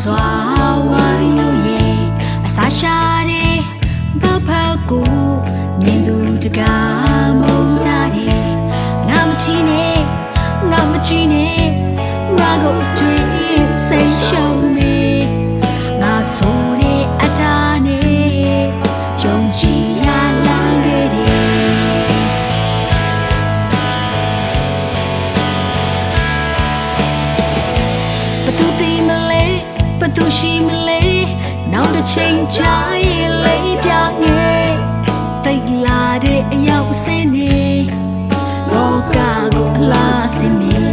စွာဝိုင်းလို့ရဲ့အစာရှာတဲ့ဘာဖက်ကိုမြင်သူတကားမုန်းကြတယ်ငါမချီနဲ့ငါမချီနဲ့ငါကိုတွေ့စိတ်ရှုံးနေငါဆိုတဲ့အတားနဲ့ယုံကြည်ရလာခဲ့တယ်ဘသူသိမလဲဘသူရှိမလဲနောက်တစ်ချိန်ကြာရင်လေးပြငယ်သိလာတဲ့အရောက်စင်းနေလောကကိုအလားစင်မီ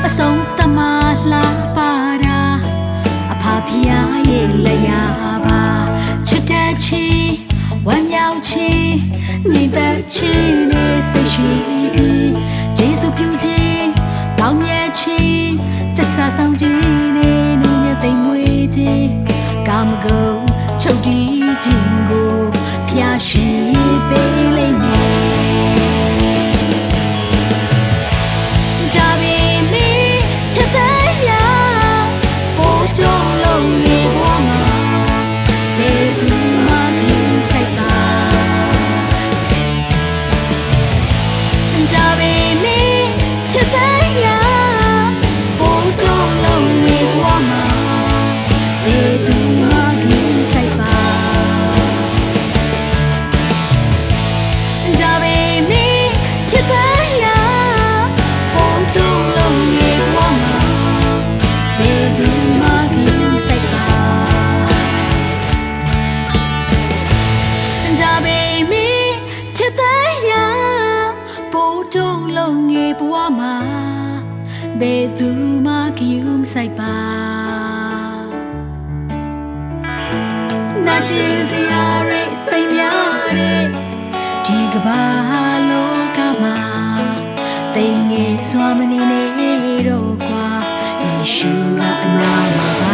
အဆုံးတမလာပါတာအဖဖျားရဲ့လက်ရပါချစ်တဲ့ချီဝမ်းမြောက်ချီနေတဲ့ချီနဲ့စိတ်ရှိကြီးကျေးဇူးပြုခြင်းကောင်းမြတ်ချီသစ္စာဆောင်ခြင်းနဲ့နုညသိမ်မွေးခြင်းကာမဂုဏ်ချုပ်တီးခြင်းကိုဖျားရှင်ပေးလိမ့်မယ်ဘဝမှာဘယ်သူမှဂရုမစိုက်ပါနာကျင်စရာတွေသိမ်းများတဲ့ဒီကမ္ဘာလောကမှာသိငယ်စွာမနေနဲ့တော့ကွာယေရှုကအနာမှာ